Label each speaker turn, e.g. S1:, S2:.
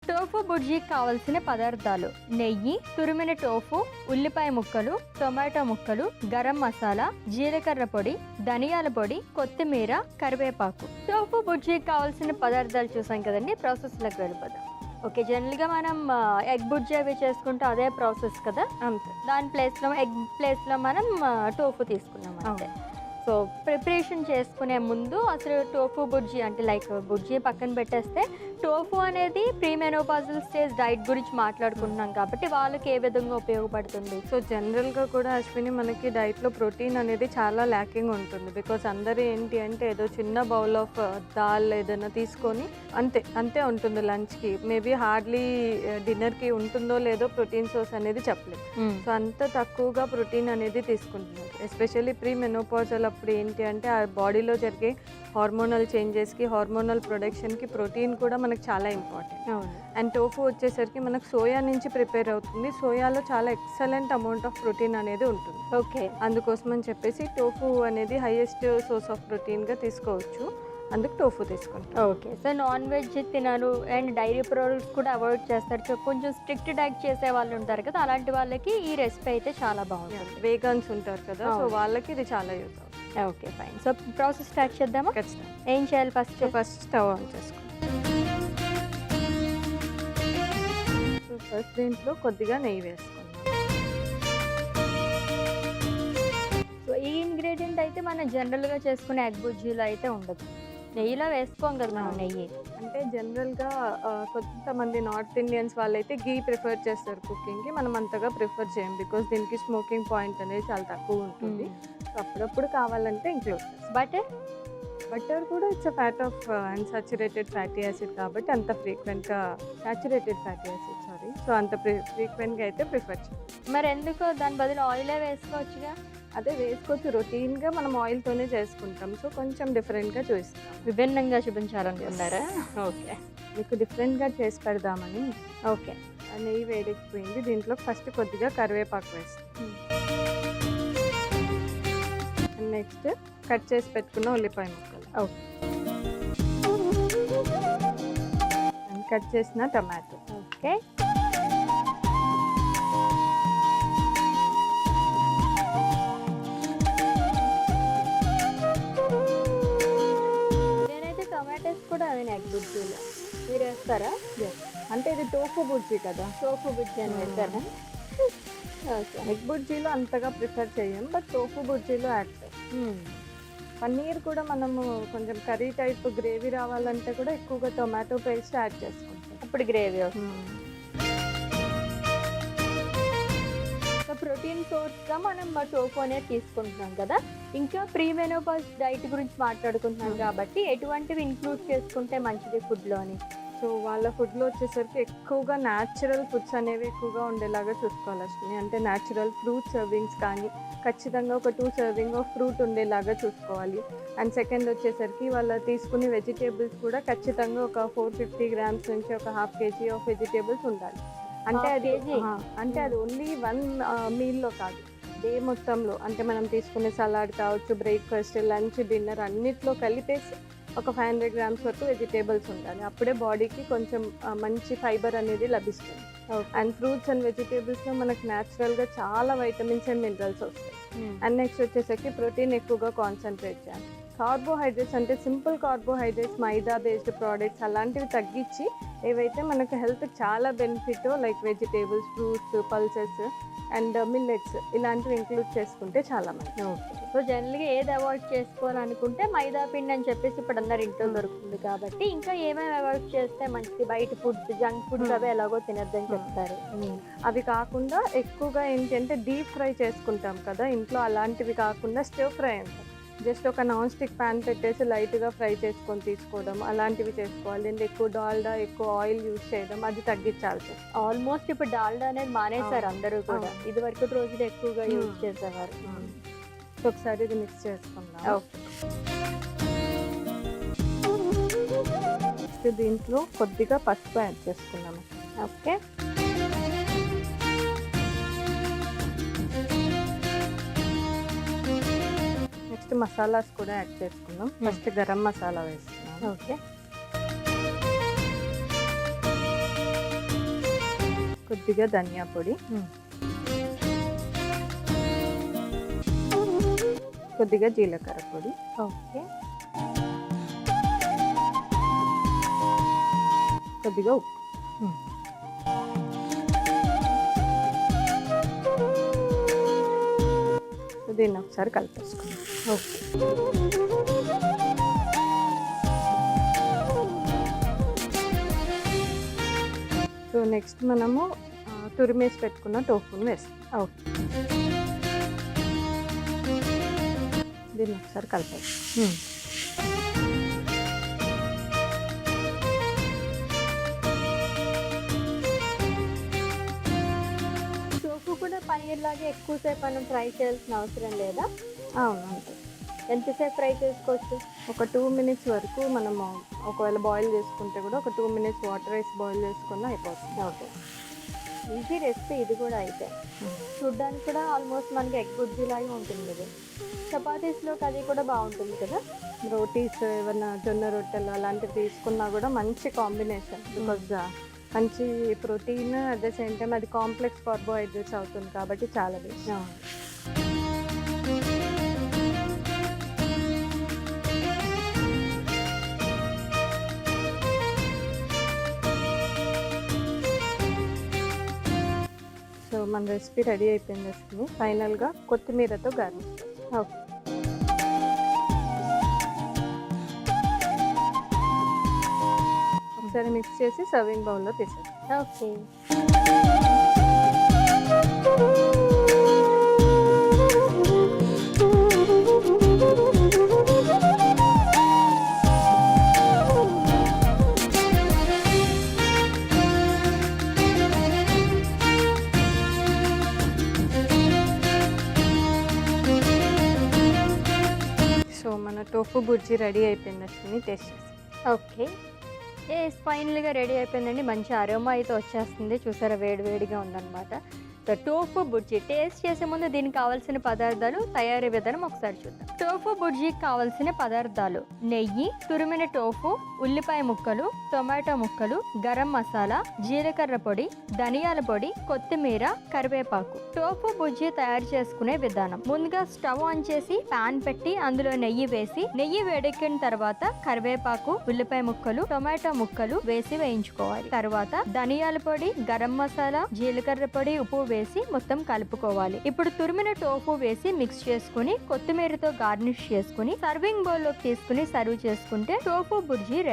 S1: Tofu బుర్జీకి కావలసిన పదార్థాలు: నెయ్యి, తురిమిన టోఫు, ఉల్లిపాయ ముక్కలు, టొమాటో ముక్కలు, గరం మసాలా, జీలకర్ర పొడి, ధనియాల పొడి, కొత్తిమీర, కరివేపాకు. టోఫు బుర్జీకి కావాల్సిన పదార్థాలు చూసాం కదండి, ప్రాసెస్లోకి వెళ్ళిపోదాం. ఓకే, జనరల్గా మనం ఎగ్ బుర్జీ అవి చేసుకుంటే అదే ప్రాసెస్ కదా,
S2: అంతే.
S1: దాని ప్లేస్లో ఎగ్ ప్లేస్లో మనం టోఫు తీసుకున్నాం అంతే. సో ప్రిపరేషన్ చేసుకునే ముందు అసలు టోఫు బుర్జీ అంటే లైక్ బుర్జీ పక్కన పెట్టేస్తే టోఫు అనేది ప్రీ మెనోపాజల్ స్టేజ్ డైట్ గురించి మాట్లాడుకుంటున్నాం కాబట్టి వాళ్ళకి ఏ విధంగా ఉపయోగపడుతుంది?
S2: సో జనరల్గా కూడా అశ్విని మనకి డైట్లో ప్రోటీన్ అనేది చాలా ల్యాకింగ్ ఉంటుంది. బికాస్ అందరూ ఏంటి అంటే ఏదో చిన్న బౌల్ ఆఫ్ దాల్ ఏదైనా తీసుకొని అంతే ఉంటుంది లంచ్కి. మేబీ హార్డ్లీ డిన్నర్కి ఉంటుందో లేదో ప్రోటీన్ సోర్స్ అనేది చెప్పలేదు. సో అంత తక్కువగా ప్రోటీన్ అనేది తీసుకుంటున్నారు. ఎస్పెషల్లీ ప్రీ మెనోపాజల్ అప్పుడు ఏంటి అంటే ఆ బాడీలో జరిగే హార్మోనల్ చేంజెస్కి, హార్మోనల్ ప్రొడక్షన్కి ప్రోటీన్ కూడా మనకు చాలా ఇంపార్టెంట్. అండ్ టోఫు వచ్చేసరికి మనకు సోయా నుంచి ప్రిపేర్ అవుతుంది. సోయాలో చాలా ఎక్సలెంట్ అమౌంట్ ఆఫ్ ప్రోటీన్ అనేది ఉంటుంది.
S1: ఓకే,
S2: అందుకోసం అని చెప్పేసి టోఫు అనేది హైయెస్ట్ సోర్స్ ఆఫ్ ప్రోటీన్గా తీసుకోవచ్చు. అందుకు టోఫు తీసుకుంటాం.
S1: ఓకే, సో నాన్ వెజ్ తినరు అండ్ డైరీ ప్రోడక్ట్స్ కూడా అవాయిడ్ చేస్తారు. సో కొంచెం స్ట్రిక్ట్ డైట్ చేసే వాళ్ళు ఉంటారు కదా, అలాంటి వాళ్ళకి ఈ రెసిపీ అయితే చాలా బాగుంటుంది.
S2: వేగన్స్ ఉంటారు కదా, సో వాళ్ళకి ఇది చాలా యూజ్ అవుతుంది.
S1: Okay fine. So process start చేద్దామా?
S2: ఖచ్చితంగా.
S1: ఏం చేయాలి?
S2: ఫస్ట్ స్టవ్ ఆన్ చేసుకోండి. ఫస్ట్ దీంట్లో కొద్దిగా నెయ్యి వేసుకుందాం.
S1: సో ఈ ఇంగ్రీడియంట్ అయితే మనం జనరల్గా చేసుకునే ఎగ్ బుజ్జీలో అయితే ఉండదు. నెయ్యిలో వేసుకోం కదా మనం నెయ్యి.
S2: అంటే జనరల్గా కొంతమంది నార్త్ ఇండియన్స్ వాళ్ళైతే గీ ప్రిఫర్ చేస్తారు కుకింగ్కి. మనం అంతగా ప్రిఫర్ చేయం బికాస్ దీనికి స్మోకింగ్ పాయింట్ అనేది చాలా తక్కువ ఉంటుంది. సో అప్పుడప్పుడు కావాలంటే ఇంక్లూడ్ చేస్తాం. బటర్ కూడా it's fat of unsaturated fatty acid కాబట్టి అంత ఫ్రీక్వెంట్గా సాచురేటెడ్ ఫ్యాటీ యాసిడ్ సో అంత ఫ్రీక్వెంట్గా అయితే ప్రిఫర్ చేయం.
S1: మరి ఎందుకో దాని బదులు ఆయిలే వేసుకోవచ్చుగా?
S2: అదే వేసుకోవచ్చు, రొటీన్గా మనం ఆయిల్తోనే చేసుకుంటాం. సో కొంచెం డిఫరెంట్గా చూపిస్తాం,
S1: విభిన్నంగా చూపించాలనుకున్నారా?
S2: ఓకే, మీకు డిఫరెంట్గా చేసి పెడదామని.
S1: ఓకే,
S2: నెయ్యి వేడెక్కిపోయింది. దీంట్లో ఫస్ట్ కొద్దిగా కరివేపాకు వేస్తాం. నెక్స్ట్ కట్ చేసి పెట్టుకున్న ఉల్లిపాయ ముక్కలు,
S1: ఓకే,
S2: కట్ చేసిన టమాటో,
S1: ఓకే, టమాటోస్ కూడా అదే ఎగ్ బుజ్జీలో మీరు వేస్తారా?
S2: అంటే ఇది టోఫు బుజ్జీ కదా,
S1: టోఫు బుజ్జీ అని వేస్తారా?
S2: ఓకే, ఎగ్ బుజ్జీలో అంతగా ప్రిఫర్ చేయం, బట్ టోఫు బుజ్జీలో యాడ్ చేస్తాం. పన్నీర్ కూడా మనము కొంచెం కర్రీ టైప్ గ్రేవీ రావాలంటే కూడా ఎక్కువగా టొమాటో పేస్ట్ యాడ్ చేసుకుంటాం,
S1: అప్పుడు గ్రేవీ వస్తుంది. సో ప్రోటీన్ సోర్స్గా మనం టోఫు అనేది తీసుకుంటున్నాం కదా. ఇంకా ప్రీ మెనోపాజ్ డైట్ గురించి మాట్లాడుకుంటున్నాం కాబట్టి ఎటువంటివి ఇంక్లూడ్ చేసుకుంటే మంచిది ఫుడ్లోని?
S2: సో వాళ్ళ ఫుడ్లో వచ్చేసరికి ఎక్కువగా న్యాచురల్ ఫుడ్స్ అనేవి ఎక్కువగా ఉండేలాగా చూసుకోవాలి అశ్విని. అంటే న్యాచురల్ ఫ్రూట్ సర్వింగ్స్ కానీ ఖచ్చితంగా ఒక 2 సర్వింగ్ ఆఫ్ ఫ్రూట్ ఉండేలాగా చూసుకోవాలి. అండ్ సెకండ్ వచ్చేసరికి వాళ్ళ తీసుకునే వెజిటేబుల్స్ కూడా ఖచ్చితంగా ఒక 450 గ్రామ్స్ నుంచి ఒక 1/2 kg ఆఫ్ వెజిటేబుల్స్ ఉండాలి. అంటే అది ఓన్లీ 1 మీల్లో కాదు, డే మొత్తంలో. అంటే మనం తీసుకునే సలాడ్ కావచ్చు, బ్రేక్ఫాస్ట్, లంచ్, డిన్నర్ అన్నిట్లో కలిపేసి ఒక 500 గ్రామ్స్ వరకు వెజిటేబుల్స్ ఉండాలి. అప్పుడే బాడీకి కొంచెం మంచి ఫైబర్ అనేది లభిస్తుంది. అండ్ ఫ్రూట్స్ అండ్ వెజిటేబుల్స్లో మనకు న్యాచురల్గా చాలా వైటమిన్స్ అండ్ మినరల్స్ వస్తాయి. అండ్ నెక్స్ట్ వచ్చేసరికి ప్రోటీన్ ఎక్కువగా కాన్సన్ట్రేట్ చేయాలి. కార్బోహైడ్రేట్స్ అంటే సింపుల్ కార్బోహైడ్రేట్స్, మైదా బేస్డ్ ప్రోడక్ట్స్ అలాంటివి తగ్గించి ఏవైతే మనకు హెల్త్ చాలా benefit like vegetables, fruits, pulses and millets ఇలాంటివి ఇంక్లూడ్ చేసుకుంటే చాలా మంచిది.
S1: ఓకే, సో జనరల్గా ఏది అవాయిడ్ చేసుకోవాలనుకుంటే మైదా పిండి అని చెప్పేసి ఇప్పుడు అందరు ఇంట్లో దొరుకుతుంది కాబట్టి ఇంకా ఏమేమి అవాయిడ్ చేస్తే మంచిది? బయట ఫుడ్స్, జంక్ ఫుడ్స్ అవి ఎలాగో తినద్దని చెప్తారు.
S2: అవి కాకుండా ఎక్కువగా ఏంటంటే డీప్ ఫ్రై చేసుకుంటాం కదా ఇంట్లో, అలాంటివి కాకుండా స్టిర్ ఫ్రై అంటాం. జస్ట్ ఒక నాన్ స్టిక్ ప్యాన్ పెట్టేసి లైట్గా ఫ్రై చేసుకొని తీసుకోవడం అలాంటివి చేసుకోవాలి. అండ్ ఎక్కువ డాల్డా, ఎక్కువ ఆయిల్ యూజ్ చేయడం అది తగ్గించాల్సి.
S1: ఆల్మోస్ట్ ఇప్పుడు డాల్డా అనేది మానేశారు అందరూ కూడా, ఇది వరకు రోజులు ఎక్కువగా యూజ్ చేసేవారు.
S2: ఒకసారి ఇది మిక్స్ చేసుకుందాం. నెక్స్ట్ దీంట్లో కొద్దిగా పసుపు యాడ్ చేసుకున్నాము.
S1: ఓకే,
S2: నెక్స్ట్ మసాలాస్ కూడా యాడ్ చేసుకుందాం. ఫస్ట్ గరం మసాలా వేస్తున్నాం.
S1: ఓకే,
S2: కొద్దిగా ధనియా పొడి, కొద్దిగా జీలకర్ర పొడి,
S1: ఓకే.
S2: కొద్దిగా ఉప్పు. సో దీన్ని ఒకసారి కలిపేసుకుందాం.
S1: ఓకే.
S2: సో నెక్స్ట్ మనము తురిమేసి పెట్టుకున్న టోఫుని వేస్తాం.
S1: ఓకే.
S2: దీన్ని ఒకసారి కలిపేస్తాం.
S1: టోఫు కూడా పన్నీర్ లాగే ఎక్కువసేపు మనం ఫ్రై చేయాల్సిన అవసరం లేదా?
S2: అవును, అంతే.
S1: ఎంతసేపు ఫ్రై చేసుకోవచ్చు?
S2: ఒక 2 minutes వరకు మనము ఒకవేళ బాయిల్ చేసుకుంటే కూడా ఒక 2 minutes వాటర్ వేసి బాయిల్ చేసుకున్న అయిపోతుంది.
S1: ఓకే. ఈజీ రెసిపీ ఇది కూడా అయితే. చూడ్డానికి కూడా ఆల్మోస్ట్ మనకి ఎగ్ బుజ్జి లాగే ఉంటుంది ఇది. చపాతీస్లోకి అది కూడా బాగుంటుంది కదా.
S2: రోటీస్ ఏమన్నా జొన్న రొట్టెలు అలాంటివి తీసుకున్నా కూడా మంచి కాంబినేషన్. బికాజ్ మంచి protein, at the same time అది కాంప్లెక్స్ కార్బోహైడ్రేట్స్ అవుతుంది కాబట్టి చాలా బెస్ట్. సో మన రెసిపీ రెడీ అయిపోయింది వస్తుంది. ఫైనల్గా కొత్తిమీరతో గార్నిష్.
S1: ఓకే.
S2: ఒకసారి మిక్స్ చేసి సర్వింగ్ బౌల్లో తీసేది.
S1: ఓకే.
S2: సో మన టోఫు బుర్జీ రెడీ అయిపోయింది వస్తుంది. టేస్ట్ చేసి.
S1: ఓకే. ఫైనల్గా రెడీ అయిపోయిందండి. మంచి అరోమా అయితే వచ్చేస్తుంది. చూసారా, వేడి వేడిగా ఉందన్నమాట. సో టోఫు బుర్జీ టేస్ట్ చేసే ముందు దీనికి కావాల్సిన పదార్థాలు, తయారీ విధానం ఒకసారి చూద్దాం. టోఫు బుర్జీకి కావాల్సిన పదార్థాలు: నెయ్యి, తురిమిన టోఫు, ఉల్లిపాయ ముక్కలు, టొమాటో ముక్కలు, గరం మసాలా, జీలకర్ర పొడి, ధనియాల పొడి, కొత్తిమీర, కరివేపాకు. టోఫు బుర్జీ తయారు చేసుకునే విధానం: ముందుగా స్టవ్ ఆన్ చేసి పాన్ పెట్టి అందులో నెయ్యి వేసి, నెయ్యి వేడెక్కిన తర్వాత కరివేపాకు, ఉల్లిపాయ ముక్కలు, టొమాటో ముక్కలు వేసి వేయించుకోవాలి. తర్వాత ధనియాల పొడి, గరం మసాలా, జీలకర్ర పొడి, ఉప్పు వేసి మొత్తం కలుపుకోవాలి. ఇప్పుడు తురిమిన టోఫు వేసి మిక్స్ చేసుకుని కొత్తిమీరతో గార్నిష్ చేసుకుని సర్వింగ్ బౌల్ లోకి తీసుకుని సర్వ్ చేసుకుంటే టోఫు బుర్జీ రెడీ.